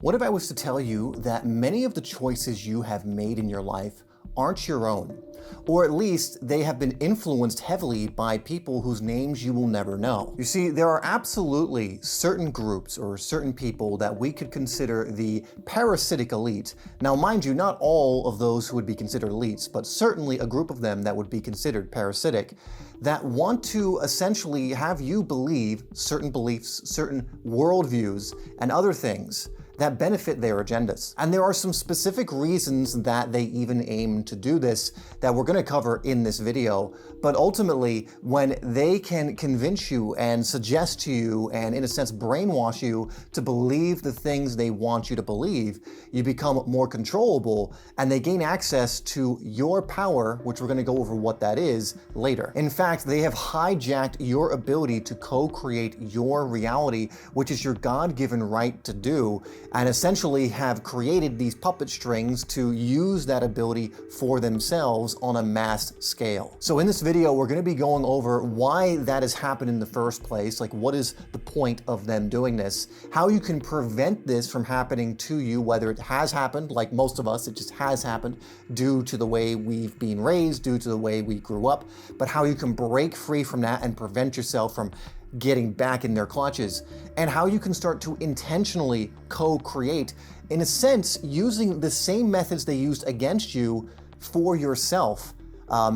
What if I was to tell you that many of the choices you have made in your life aren't your own? Or at least they have been influenced heavily by people whose names you will never know. You see, there are absolutely certain groups or certain people that we could consider the parasitic elite. Now, mind you, not all of those who would be considered elites, but certainly a group of them that would be considered parasitic, that want to essentially have you believe certain beliefs, certain worldviews, and other things that benefit their agendas. And there are some specific reasons that they even aim to do this that we're gonna cover in this video. But ultimately, when they can convince you and suggest to you and in a sense brainwash you to believe the things they want you to believe, you become more controllable and they gain access to your power, which we're gonna go over what that is later. In fact, they have hijacked your ability to co-create your reality, which is your God-given right to do, and essentially have created these puppet strings to use that ability for themselves on a mass scale. So in this video, we're going to be going over why that has happened in the first place, like what is the point of them doing this, how you can prevent this from happening to you, whether it has happened, like most of us, it just has happened due to the way we've been raised, due to the way we grew up, but how you can break free from that and prevent yourself from getting back in their clutches, and how you can start to intentionally co-create, in a sense, using the same methods they used against you for yourself.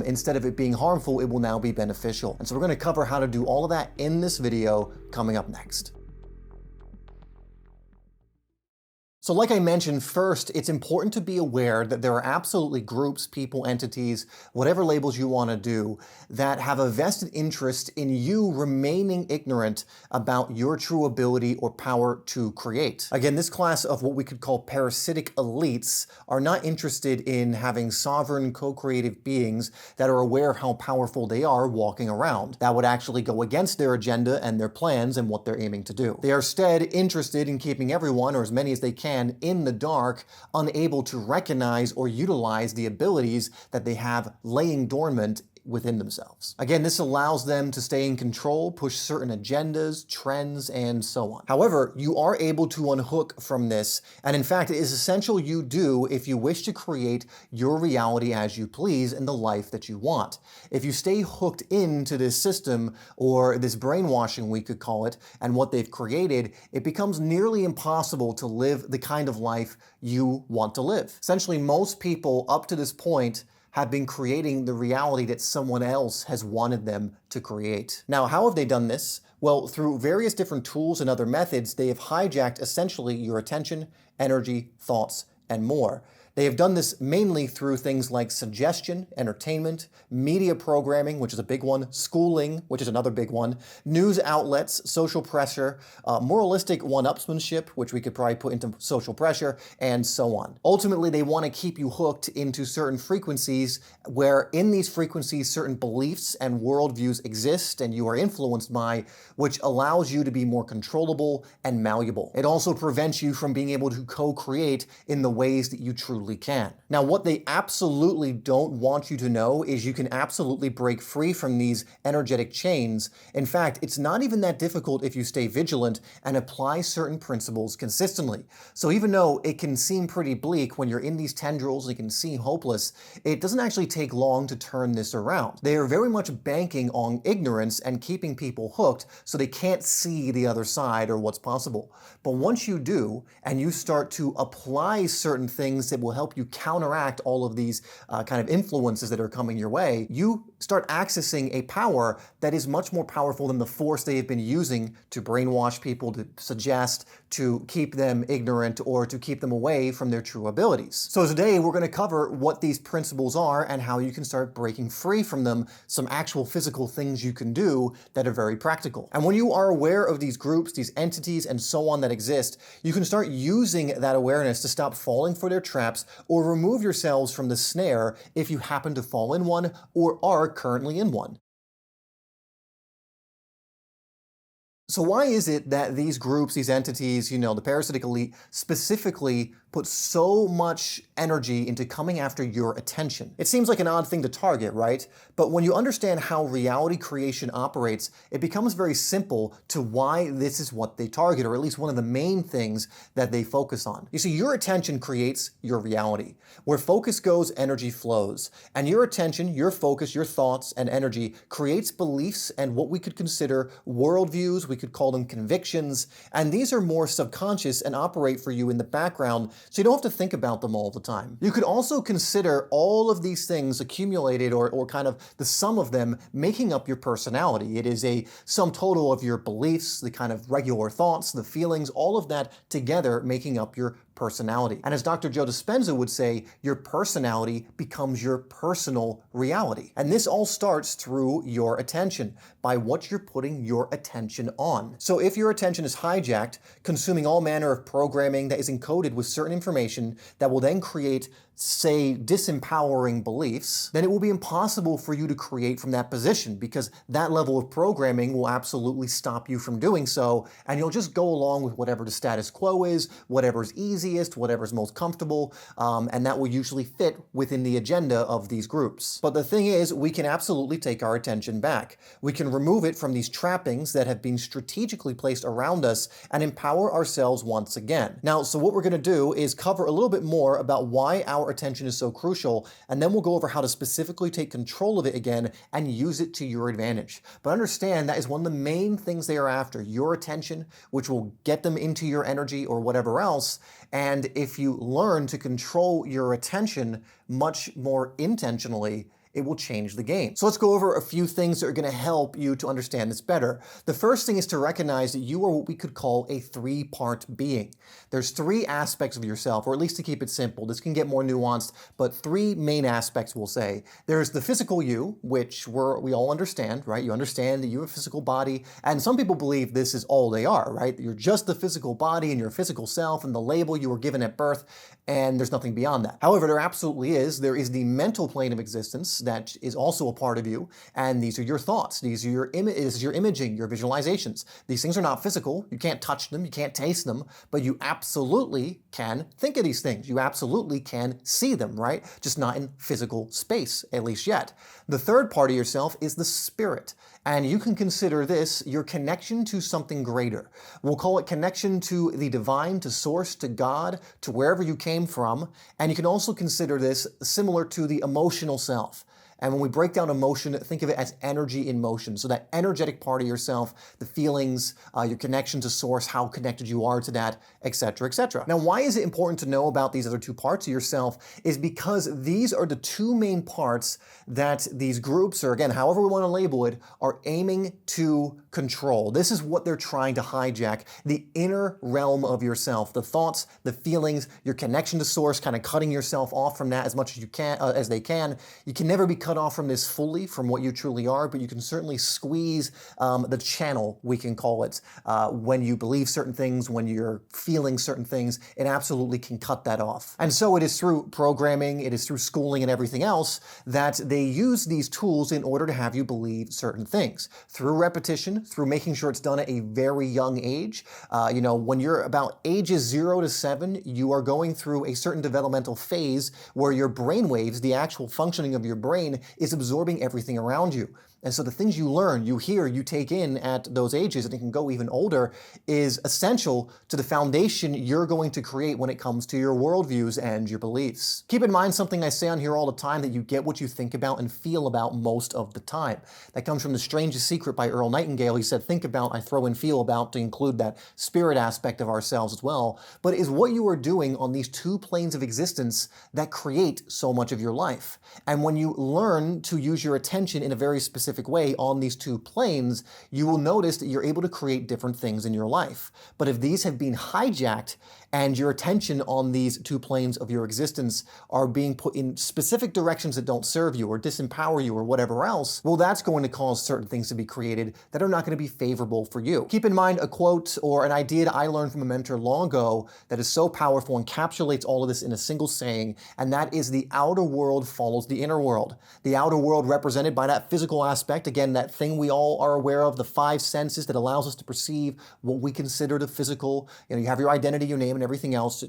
Instead of it being harmful, it will now be beneficial. And so we're going to cover how to do all of that in this video coming up next. So like I mentioned, first, it's important to be aware that there are absolutely groups, people, entities, whatever labels you want to do, that have a vested interest in you remaining ignorant about your true ability or power to create. Again, this class of what we could call parasitic elites are not interested in having sovereign, co-creative beings that are aware of how powerful they are walking around. That would actually go against their agenda and their plans and what they're aiming to do. They are instead interested in keeping everyone, or as many as they can, in the dark, unable to recognize or utilize the abilities that they have laying dormant within themselves. Again, this allows them to stay in control, push certain agendas, trends, and so on. However, you are able to unhook from this, and in fact, it is essential you do if you wish to create your reality as you please in the life that you want. If you stay hooked into this system, or this brainwashing we could call it, and what they've created, it becomes nearly impossible to live the kind of life you want to live. Essentially, most people up to this point have been creating the reality that someone else has wanted them to create. Now, how have they done this? Well, through various different tools and other methods, they have hijacked essentially your attention, energy, thoughts, and more. They have done this mainly through things like suggestion, entertainment, media programming, which is a big one, schooling, which is another big one, news outlets, social pressure, moralistic one-upsmanship, which we could probably put into social pressure, and so on. Ultimately, they want to keep you hooked into certain frequencies where in these frequencies certain beliefs and worldviews exist and you are influenced by, which allows you to be more controllable and malleable. It also prevents you from being able to co-create in the ways that you truly can. Now, what they absolutely don't want you to know is you can absolutely break free from these energetic chains. In fact, it's not even that difficult if you stay vigilant and apply certain principles consistently. So even though it can seem pretty bleak when you're in these tendrils, it can seem hopeless, it doesn't actually take long to turn this around. They are very much banking on ignorance and keeping people hooked so they can't see the other side or what's possible. But once you do, and you start to apply certain things that will help you counteract all of these kind of influences that are coming your way, you start accessing a power that is much more powerful than the force they have been using to brainwash people, to suggest, to keep them ignorant, or to keep them away from their true abilities. So today we're going to cover what these principles are and how you can start breaking free from them, some actual physical things you can do that are very practical. And when you are aware of these groups, these entities, and so on that exist, you can start using that awareness to stop falling for their traps or remove yourselves from the snare if you happen to fall in one or are currently in one. So why is it that these groups, these entities, the parasitic elite, specifically put so much energy into coming after your attention. It seems like an odd thing to target, right? But when you understand how reality creation operates, it becomes very simple to why this is what they target, or at least one of the main things that they focus on. You see, your attention creates your reality. Where focus goes, energy flows. And your attention, your focus, your thoughts and energy creates beliefs and what we could consider worldviews, we could call them convictions, and these are more subconscious and operate for you in the background, so you don't have to think about them all the time. You could also consider all of these things accumulated or kind of the sum of them making up your personality. It is a sum total of your beliefs, the kind of regular thoughts, the feelings, all of that together making up your personality. And as Dr. Joe Dispenza would say, your personality becomes your personal reality. And this all starts through your attention, by what you're putting your attention on. So if your attention is hijacked, consuming all manner of programming that is encoded with certain information that will then create, say, disempowering beliefs, then it will be impossible for you to create from that position, because that level of programming will absolutely stop you from doing so, and you'll just go along with whatever the status quo is, whatever's easiest, whatever's most comfortable, and that will usually fit within the agenda of these groups. But the thing is, we can absolutely take our attention back. We can remove it from these trappings that have been strategically placed around us and empower ourselves once again. Now, so what we're going to do is cover a little bit more about why our attention is so crucial, and then we'll go over how to specifically take control of it again and use it to your advantage. But understand that is one of the main things they are after, your attention, which will get them into your energy or whatever else. And if you learn to control your attention much more intentionally, it will change the game. So let's go over a few things that are going to help you to understand this better. The first thing is to recognize that you are what we could call a three-part being. There's three aspects of yourself, or at least to keep it simple. This can get more nuanced, but three main aspects we'll say. There's the physical you, which we all understand, right? You understand that you have a physical body, and some people believe this is all they are, right? You're just the physical body and your physical self and the label you were given at birth, and there's nothing beyond that. However, there absolutely is. There is the mental plane of existence that is also a part of you, and these are your thoughts. These are your imaging, your visualizations. These things are not physical. You can't touch them, you can't taste them, but you absolutely can think of these things. You absolutely can see them, right? Just not in physical space, at least yet. The third part of yourself is the spirit, and you can consider this your connection to something greater. We'll call it connection to the divine, to source, to God, to wherever you came from, and you can also consider this similar to the emotional self. And when we break down emotion, think of it as energy in motion. So that energetic part of yourself, the feelings, your connection to source, how connected you are to that, etc., etc. Now, why is it important to know about these other two parts of yourself? Is because these are the two main parts that these groups, or again, however we want to label it, are aiming to control. This is what they're trying to hijack, the inner realm of yourself, the thoughts, the feelings, your connection to source, kind of cutting yourself off from that as much as you can, as they can. You can never be cut off from this fully, from what you truly are, but you can certainly squeeze the channel, we can call it, when you believe certain things, when you're feeling certain things. It absolutely can cut that off. And so it is through programming, it is through schooling and everything else that they use these tools in order to have you believe certain things. Through repetition, through making sure it's done at a very young age. When you're about ages 0 to 7, you are going through a certain developmental phase where your brain waves, the actual functioning of your brain, is absorbing everything around you. And so the things you learn, you hear, you take in at those ages, and it can go even older, is essential to the foundation you're going to create when it comes to your worldviews and your beliefs. Keep in mind something I say on here all the time, that you get what you think about and feel about most of the time. That comes from The Strangest Secret by Earl Nightingale. He said, think about, I throw in feel about to include that spirit aspect of ourselves as well. But it is what you are doing on these two planes of existence that create so much of your life. And when you learn to use your attention in a very specific way on these two planes, you will notice that you're able to create different things in your life. But if these have been hijacked and your attention on these two planes of your existence are being put in specific directions that don't serve you or disempower you or whatever else, well, that's going to cause certain things to be created that are not going to be favorable for you. Keep in mind a quote or an idea that I learned from a mentor long ago that is so powerful and encapsulates all of this in a single saying, and that is the outer world follows the inner world. The outer world represented by that physical aspect, again, that thing we all are aware of, the 5 senses that allows us to perceive what we consider the physical. You have your identity, your name, and everything else.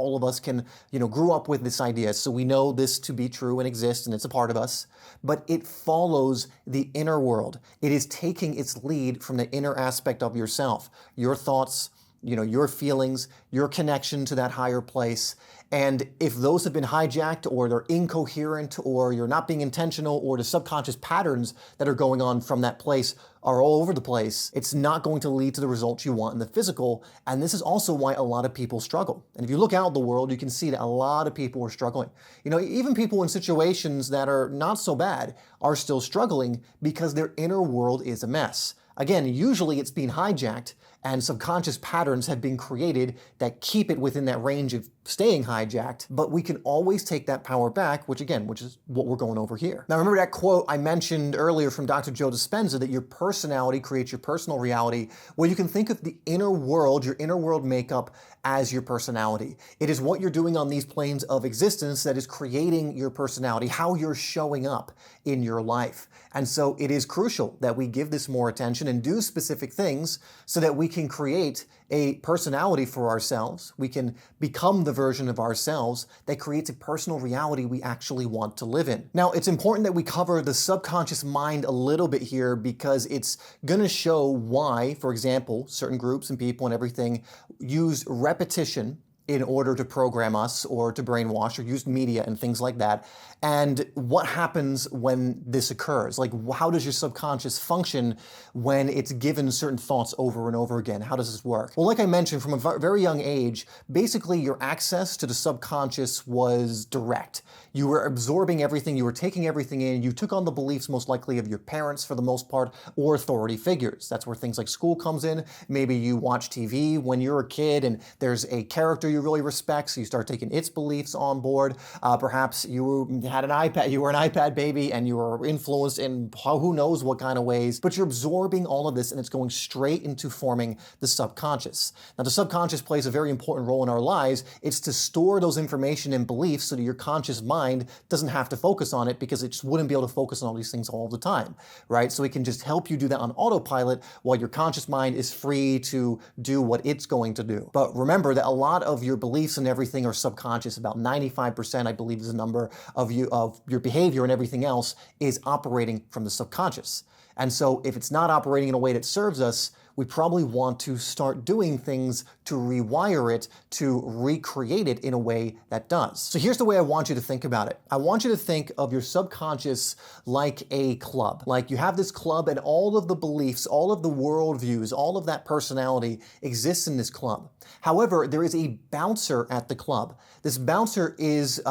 all of us can, grew up with this idea, so we know this to be true and exist, and it's a part of us, but it follows the inner world. It is taking its lead from the inner aspect of yourself, your thoughts, your feelings, your connection to that higher place. And if those have been hijacked, or they're incoherent, or you're not being intentional, or the subconscious patterns that are going on from that place are all over the place, it's not going to lead to the results you want in the physical. And this is also why a lot of people struggle. And if you look out in the world, you can see that a lot of people are struggling. Even people in situations that are not so bad are still struggling because their inner world is a mess. Again, usually it's being hijacked, and subconscious patterns have been created that keep it within that range of staying hijacked, but we can always take that power back, which is what we're going over here. Now, remember that quote I mentioned earlier from Dr. Joe Dispenza, that your personality creates your personal reality, where you can think of the inner world, your inner world makeup, as your personality. It is what you're doing on these planes of existence that is creating your personality, how you're showing up in your life. And so it is crucial that we give this more attention and do specific things so that we can create a personality for ourselves. We can become the version of ourselves that creates a personal reality we actually want to live in. Now, it's important that we cover the subconscious mind a little bit here, because it's going to show why, for example, certain groups and people and everything use repetition in order to program us or to brainwash, or use media and things like that. And what happens when this occurs? Like, how does your subconscious function when it's given certain thoughts over and over again? How does this work? Well, like I mentioned, from a very young age, basically your access to the subconscious was direct. You were absorbing everything, you were taking everything in, you took on the beliefs most likely of your parents for the most part, or authority figures. That's where things like school comes in. Maybe you watch TV when you're a kid and there's a character you really respect, so you start taking its beliefs on board. Perhaps you had an iPad, you were an iPad baby, and you were influenced in who knows what kind of ways, but you're absorbing all of this and it's going straight into forming the subconscious. Now, the subconscious plays a very important role in our lives. It's to store those information and beliefs so that your conscious mind doesn't have to focus on it, because it just wouldn't be able to focus on all these things all the time, right? So it can just help you do that on autopilot while your conscious mind is free to do what it's going to do. But remember that a lot of your beliefs and everything are subconscious. About 95%, I believe, is the number of your behavior and everything else is operating from the subconscious. And so if it's not operating in a way that serves us, we probably want to start doing things to rewire it, to recreate it in a way that does. So here's the way I want you to think about it. I want you to think of your subconscious like a club. Like you have this club, and all of the beliefs, all of the worldviews, all of that personality exists in this club. However, there is a bouncer at the club. This bouncer is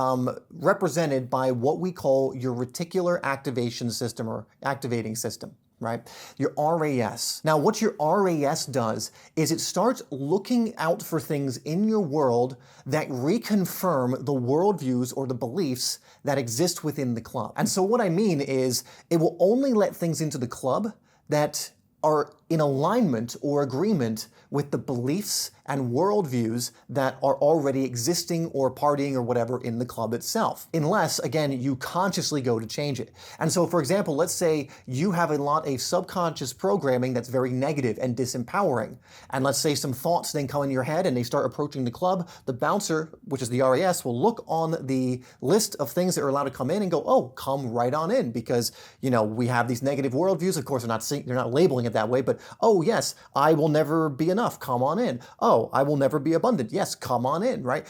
represented by what we call your reticular activation system, or activating system, right? Your RAS. Now, what your RAS does is it starts looking out for things in your world that reconfirm the worldviews or the beliefs that exist within the club. And so what I mean is, it will only let things into the club that are in alignment or agreement with the beliefs and worldviews that are already existing or partying or whatever in the club itself. Unless, again, you consciously go to change it. And so, for example, let's say you have a lot of subconscious programming that's very negative and disempowering. And let's say some thoughts then come in your head and they start approaching the club. The bouncer, which is the RAS, will look on the list of things that are allowed to come in and go, oh, come right on in, because, we have these negative worldviews. Of course, they're not labeling it that way, but, oh, yes, I will never be enough. Come on in. Oh, I will never be abundant. Yes, come on in, right?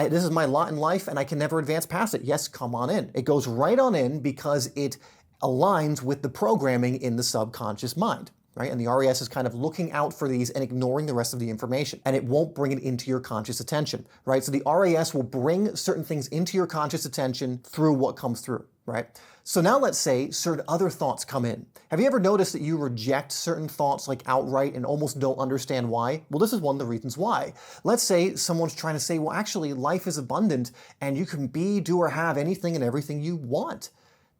This is my lot in life and I can never advance past it. Yes, come on in. It goes right on in because it aligns with the programming in the subconscious mind, right? And the RAS is kind of looking out for these and ignoring the rest of the information, and it won't bring it into your conscious attention, right? So the RAS will bring certain things into your conscious attention through what comes through, right? So now let's say certain other thoughts come in. Have you ever noticed that you reject certain thoughts like outright and almost don't understand why? Well, this is one of the reasons why. Let's say someone's trying to say, well, actually, life is abundant and you can be, do, or have anything and everything you want.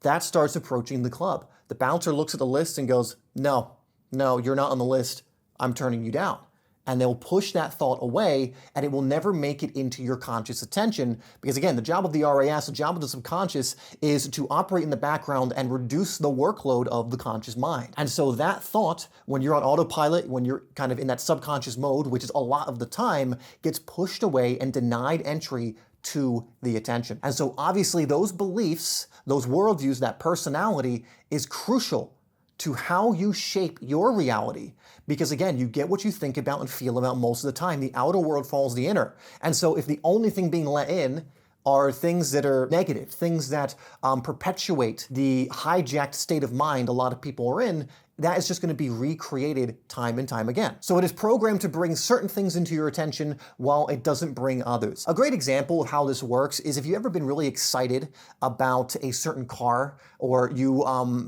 That starts approaching the club. The bouncer looks at the list and goes, no, you're not on the list. I'm turning you down. and they'll push that thought away, and it will never make it into your conscious attention. Because again, the job of the RAS, the job of the subconscious, is to operate in the background and reduce the workload of the conscious mind. And so that thought, when you're on autopilot, when you're kind of in that subconscious mode, which is a lot of the time, gets pushed away and denied entry to the attention. And so obviously those beliefs, those worldviews, that personality is crucial to how you shape your reality. Because again, you get what you think about and feel about most of the time. The outer world follows the inner. And so if the only thing being let in are things that are negative, things that perpetuate the hijacked state of mind a lot of people are in, that is just going to be recreated time and time again. So it is programmed to bring certain things into your attention while it doesn't bring others. A great example of how this works is if you've ever been really excited about a certain car, or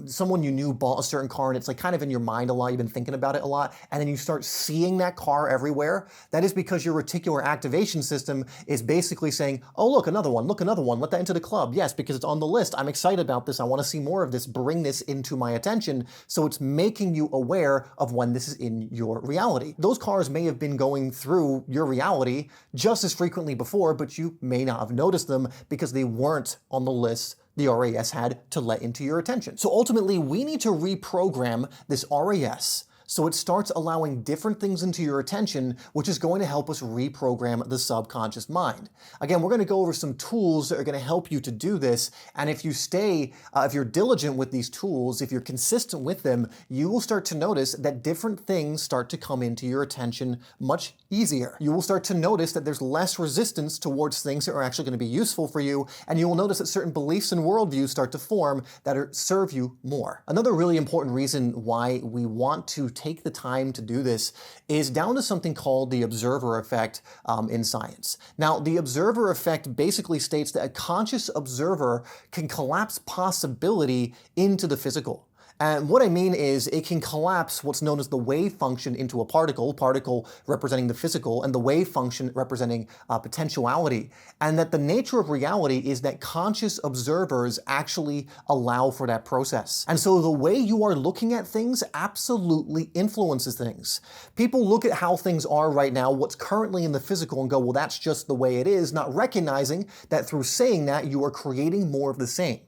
someone you knew bought a certain car and it's like kind of in your mind a lot, you've been thinking about it a lot, and then you start seeing that car everywhere. That is because your reticular activation system is basically saying, oh, look, another one, let that into the club. Yes, because it's on the list. I'm excited about this. I want to see more of this. Bring this into my attention. So it's making you aware of when this is in your reality. Those cars may have been going through your reality just as frequently before, but you may not have noticed them because they weren't on the list the RAS had to let into your attention. So ultimately, we need to reprogram this RAS so it starts allowing different things into your attention, which is going to help us reprogram the subconscious mind. Again, we're going to go over some tools that are going to help you to do this. And if you if you're diligent with these tools, if you're consistent with them, you will start to notice that different things start to come into your attention much easier. You will start to notice that there's less resistance towards things that are actually going to be useful for you. And you will notice that certain beliefs and worldviews start to form that serve you more. Another really important reason why we want to take the time to do this is down to something called the observer effect in science. Now, the observer effect basically states that a conscious observer can collapse possibility into the physical. And what I mean is it can collapse what's known as the wave function into a particle representing the physical, and the wave function representing potentiality. And that the nature of reality is that conscious observers actually allow for that process. And so the way you are looking at things absolutely influences things. People look at how things are right now, what's currently in the physical, and go, well, that's just the way it is, not recognizing that through saying that, you are creating more of the same.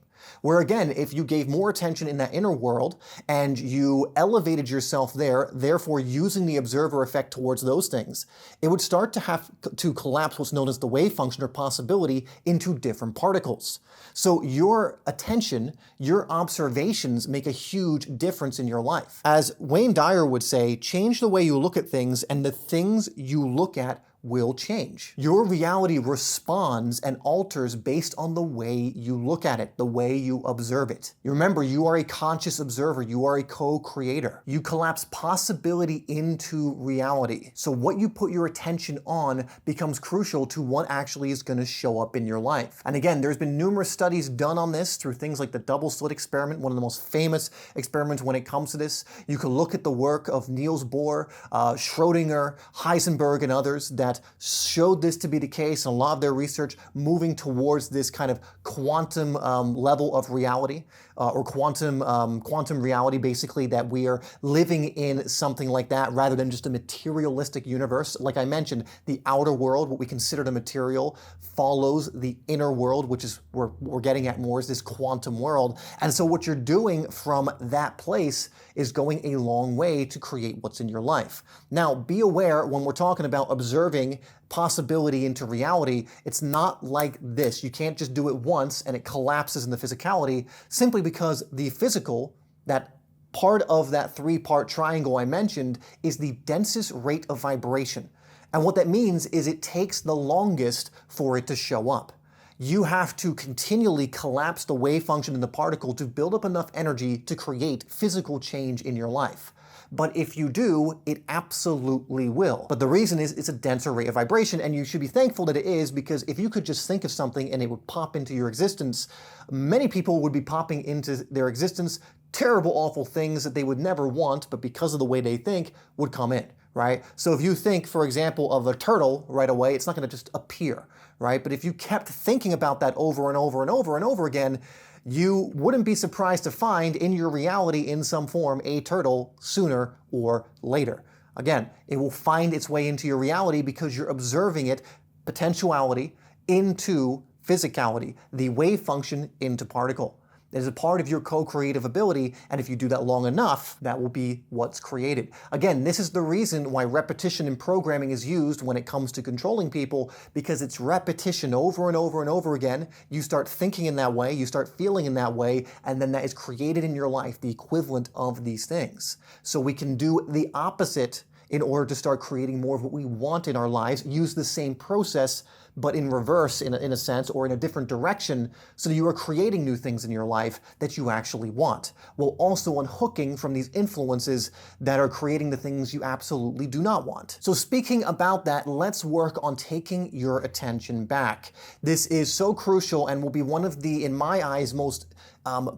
Where again, if you gave more attention in that inner world and you elevated yourself there, therefore using the observer effect towards those things, it would start to have to collapse what's known as the wave function or possibility into different particles. So your attention, your observations make a huge difference in your life. As Wayne Dyer would say, change the way you look at things and the things you look at will change. Your reality responds and alters based on the way you look at it, the way you observe it. You remember, you are a conscious observer. You are a co-creator. You collapse possibility into reality. So what you put your attention on becomes crucial to what actually is going to show up in your life. And again, there's been numerous studies done on this through things like the double slit experiment, one of the most famous experiments when it comes to this. You can look at the work of Niels Bohr, Schrödinger, Heisenberg, and others that showed this to be the case, and a lot of their research moving towards this kind of quantum level of reality, or quantum reality, basically, that we are living in something like that rather than just a materialistic universe. Like I mentioned, the outer world, what we consider the material, follows the inner world, which is where we're getting at more, is this quantum world. And so what you're doing from that place is going a long way to create what's in your life. Now, be aware when we're talking about observing possibility into reality, it's not like this. You can't just do it once and it collapses in the physicality, simply because the physical, that part of that three-part triangle I mentioned, is the densest rate of vibration. And what that means is it takes the longest for it to show up. You have to continually collapse the wave function in the particle to build up enough energy to create physical change in your life. But if you do, it absolutely will. But the reason is it's a denser rate of vibration, and you should be thankful that it is, because if you could just think of something and it would pop into your existence, many people would be popping into their existence terrible, awful things that they would never want, but because of the way they think, would come in, right? So if you think, for example, of a turtle right away, it's not going to just appear, right? But if you kept thinking about that over and over and over and over again, you wouldn't be surprised to find in your reality, in some form, a turtle sooner or later. Again, it will find its way into your reality because you're observing it, potentiality into physicality, the wave function into particle. It is a part of your co-creative ability, and if you do that long enough, that will be what's created. Again, this is the reason why repetition in programming is used when it comes to controlling people, because it's repetition over and over and over again. You start thinking in that way, you start feeling in that way, and then that is created in your life, the equivalent of these things. So we can do the opposite in order to start creating more of what we want in our lives, use the same process, but in reverse, in a sense, or in a different direction, so that you are creating new things in your life that you actually want, while also unhooking from these influences that are creating the things you absolutely do not want. So speaking about that, let's work on taking your attention back. This is so crucial and will be one of the, in my eyes, most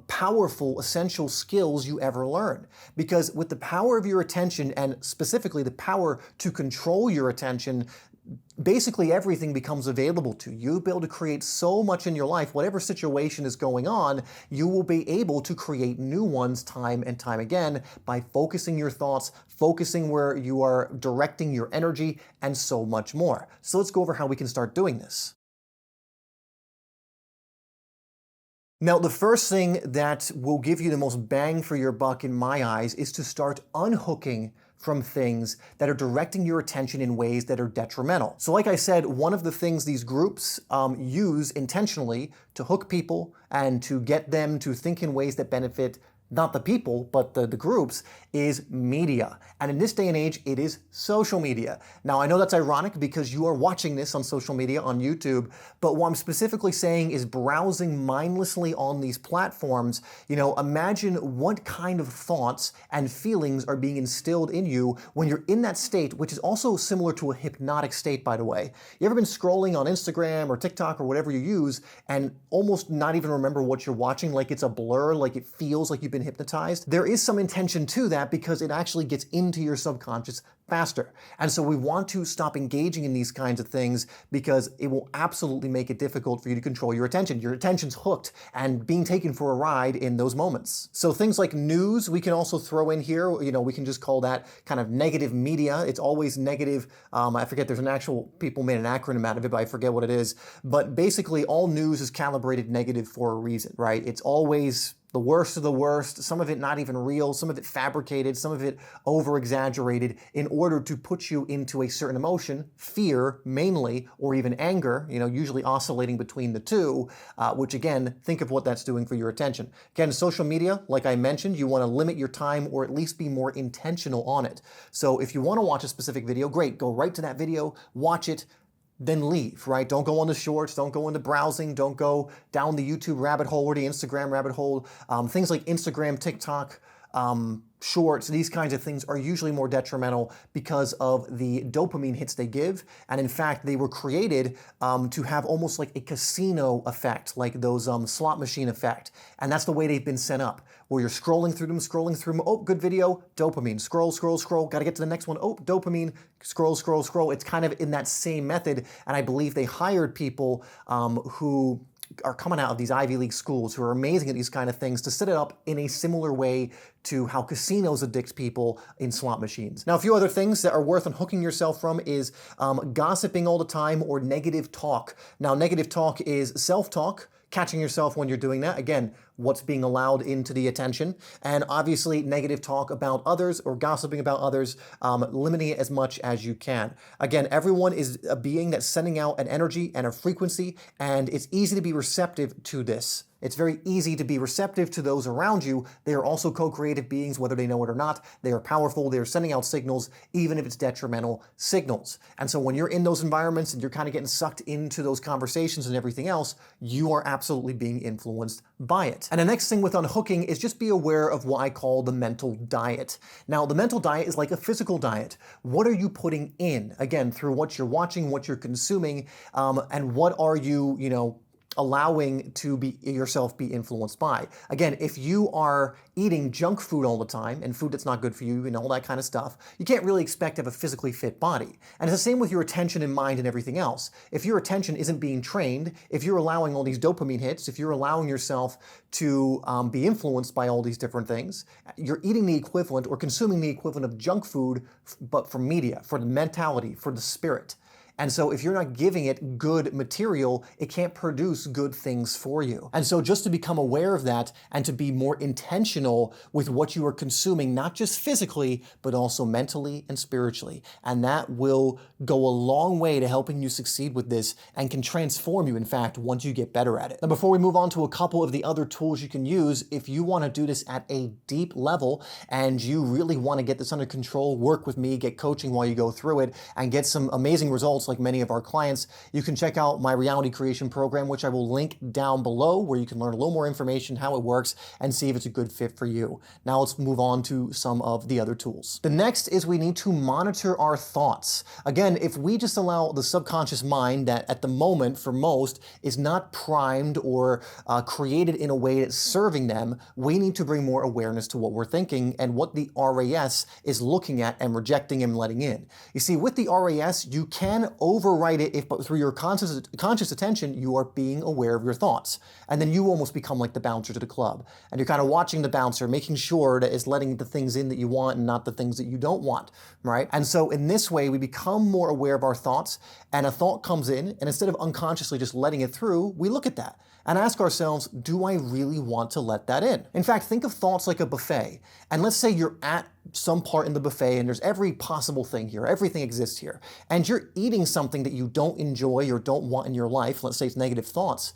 powerful, essential skills you ever learn. Because with the power of your attention, and specifically the power to control your attention, basically everything becomes available to you. You'll be able to create so much in your life. Whatever situation is going on, you will be able to create new ones time and time again by focusing your thoughts, focusing where you are directing your energy, and so much more. So let's go over how we can start doing this. Now, the first thing that will give you the most bang for your buck in my eyes is to start unhooking from things that are directing your attention in ways that are detrimental. So like I said, one of the things these groups use intentionally to hook people and to get them to think in ways that benefit not the people, but the groups, is media. And in this day and age, it is social media. Now, I know that's ironic because you are watching this on social media, on YouTube, but what I'm specifically saying is browsing mindlessly on these platforms. You know, imagine what kind of thoughts and feelings are being instilled in you when you're in that state, which is also similar to a hypnotic state, by the way. You ever been scrolling on Instagram or TikTok or whatever you use and almost not even remember what you're watching, like it's a blur, like it feels like you've been hypnotized? There is some intention to that because it actually gets into your subconscious faster. And so we want to stop engaging in these kinds of things because it will absolutely make it difficult for you to control your attention. Your attention's hooked and being taken for a ride in those moments. So things like news, we can also throw in here. You know, we can just call that kind of negative media. It's always negative. I forget, there's an actual, people made an acronym out of it, but I forget what it is. But basically all news is calibrated negative for a reason, right? It's always the worst of the worst, some of it not even real, some of it fabricated, some of it over-exaggerated in order to put you into a certain emotion, fear mainly, or even anger, you know, usually oscillating between the two, which again, think of what that's doing for your attention. Again, social media, like I mentioned, you want to limit your time or at least be more intentional on it. So if you want to watch a specific video, great, go right to that video, watch it, then leave, right? Don't go on the shorts, don't go into browsing, don't go down the YouTube rabbit hole or the Instagram rabbit hole. Things like Instagram, TikTok, shorts, these kinds of things are usually more detrimental because of the dopamine hits they give. And in fact, they were created to have almost like a casino effect, like those slot machine effect. And that's the way they've been set up, where you're scrolling through them, oh, good video, dopamine, scroll, scroll, scroll, gotta get to the next one, oh, dopamine, scroll, scroll, scroll. It's kind of in that same method. And I believe they hired people who are coming out of these Ivy League schools who are amazing at these kind of things to set it up in a similar way to how casinos addict people in slot machines. Now, a few other things that are worth unhooking yourself from is gossiping all the time or negative talk. Now, negative talk is self-talk, catching yourself when you're doing that. Again, what's being allowed into the attention. And obviously negative talk about others or gossiping about others, limiting it as much as you can. Again, everyone is a being that's sending out an energy and a frequency, and it's easy to be receptive to this. It's very easy to be receptive to those around you. They are also co-creative beings, whether they know it or not. They are powerful. They are sending out signals, even if it's detrimental signals. And so when you're in those environments and you're kind of getting sucked into those conversations and everything else, you are absolutely being influenced by it. And the next thing with unhooking is just be aware of what I call the mental diet. Now, the mental diet is like a physical diet. What are you putting in? Again, through what you're watching, what you're consuming, and what are you, allowing to be yourself be influenced by. Again, if you are eating junk food all the time and food that's not good for you and all that kind of stuff, you can't really expect to have a physically fit body. And it's the same with your attention and mind and everything else. If your attention isn't being trained, if you're allowing all these dopamine hits, if you're allowing yourself to be influenced by all these different things, you're eating the equivalent or consuming the equivalent of junk food, but for media, for the mentality, for the spirit. And so if you're not giving it good material, it can't produce good things for you. And so just to become aware of that and to be more intentional with what you are consuming, not just physically, but also mentally and spiritually. And that will go a long way to helping you succeed with this and can transform you, in fact, once you get better at it. Now, before we move on to a couple of the other tools you can use, if you want to do this at a deep level and you really want to get this under control, work with me, get coaching while you go through it, and get some amazing results like many of our clients, you can check out my reality creation program, which I will link down below, where you can learn a little more information, how it works, and see if it's a good fit for you. Now let's move on to some of the other tools. The next is we need to monitor our thoughts. Again, if we just allow the subconscious mind that at the moment for most is not primed or created in a way that's serving them, we need to bring more awareness to what we're thinking and what the RAS is looking at and rejecting and letting in. You see, with the RAS, you can override it if through your conscious attention, you are being aware of your thoughts. And then you almost become like the bouncer to the club. And you're kind of watching the bouncer, making sure that it's letting the things in that you want and not the things that you don't want, right? And so in this way, we become more aware of our thoughts, and a thought comes in, and instead of unconsciously just letting it through, we look at that and ask ourselves, do I really want to let that in? In fact, think of thoughts like a buffet. And let's say you're at some part in the buffet and there's every possible thing here, everything exists here, and you're eating something that you don't enjoy or don't want in your life, let's say it's negative thoughts.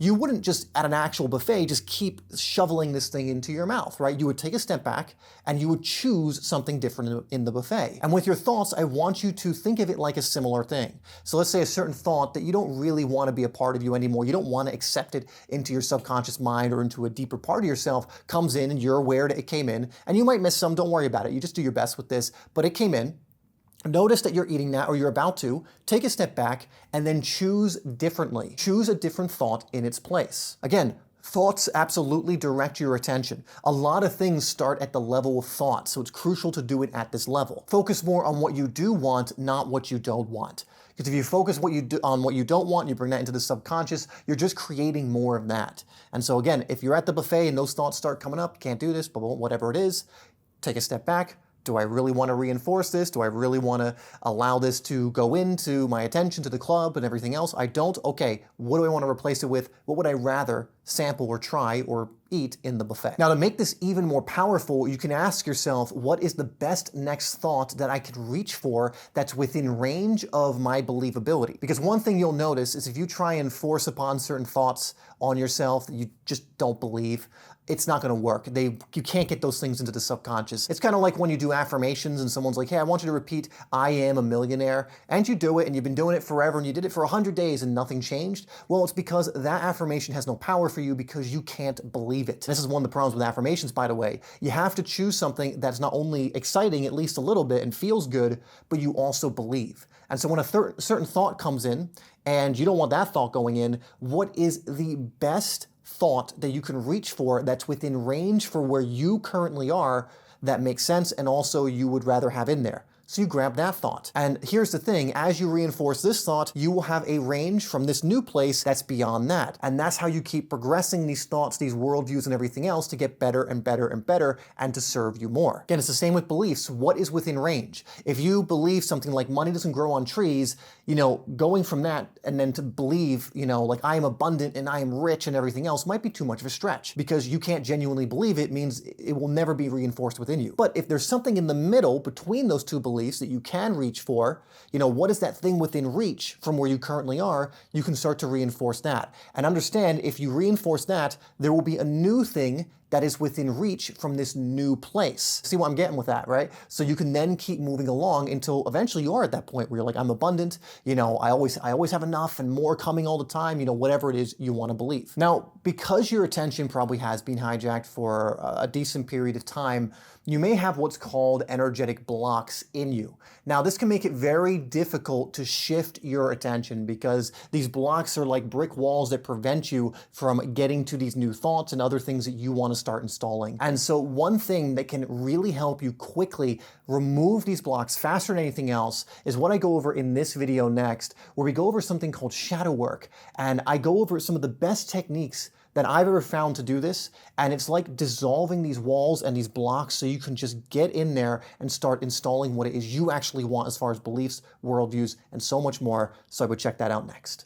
You wouldn't just at an actual buffet just keep shoveling this thing into your mouth, right? You would take a step back and you would choose something different in the buffet. And with your thoughts, I want you to think of it like a similar thing. So let's say a certain thought that you don't really want to be a part of you anymore, you don't want to accept it into your subconscious mind or into a deeper part of yourself, comes in and you're aware that it came in, and you might miss some, don't worry about it. You just do your best with this, but it came in. Notice that you're eating that or you're about to, take a step back and then choose differently. Choose a different thought in its place. Again, thoughts absolutely direct your attention. A lot of things start at the level of thought, so it's crucial to do it at this level. Focus more on what you do want, not what you don't want. Because if you focus on what you don't want, you bring that into the subconscious, you're just creating more of that. And so again, if you're at the buffet and those thoughts start coming up, can't do this, but whatever it is, take a step back. Do I really want to reinforce this? Do I really want to allow this to go into my attention to the club and everything else? I don't? Okay, what do I want to replace it with? What would I rather sample or try or eat in the buffet? Now, to make this even more powerful, you can ask yourself, what is the best next thought that I could reach for that's within range of my believability? Because one thing you'll notice is if you try and force upon certain thoughts on yourself that you just don't believe, it's not going to work. You can't get those things into the subconscious. It's kind of like when you do affirmations and someone's like, hey, I want you to repeat, I am a millionaire. And you do it and you've been doing it forever and you did it for 100 days and nothing changed. Well, it's because that affirmation has no power for you because you can't believe it. This is one of the problems with affirmations, by the way. You have to choose something that's not only exciting, at least a little bit, and feels good, but you also believe. And so when a certain thought comes in and you don't want that thought going in, what is the best thought that you can reach for that's within range for where you currently are that makes sense and also you would rather have in there? So you grab that thought. And here's the thing, as you reinforce this thought, you will have a range from this new place that's beyond that. And that's how you keep progressing these thoughts, these worldviews and everything else to get better and better and better and to serve you more. Again, it's the same with beliefs. What is within range? If you believe something like money doesn't grow on trees, going from that and then to believe, like I am abundant and I am rich and everything else might be too much of a stretch because you can't genuinely believe it means it will never be reinforced within you. But if there's something in the middle between those two beliefs that you can reach for, what is that thing within reach from where you currently are, you can start to reinforce that. And understand, if you reinforce that, there will be a new thing that is within reach from this new place. See what I'm getting with that, right? So you can then keep moving along until eventually you are at that point where you're like, I'm abundant, I always have enough and more coming all the time, whatever it is you want to believe. Now, because your attention probably has been hijacked for a decent period of time, you may have what's called energetic blocks in in you. Now, this can make it very difficult to shift your attention because these blocks are like brick walls that prevent you from getting to these new thoughts and other things that you want to start installing. And so one thing that can really help you quickly remove these blocks faster than anything else is what I go over in this video next, where we go over something called shadow work. And I go over some of the best techniques that I've ever found to do this, and it's like dissolving these walls and these blocks so you can just get in there and start installing what it is you actually want as far as beliefs, worldviews, and so much more. So I would check that out next.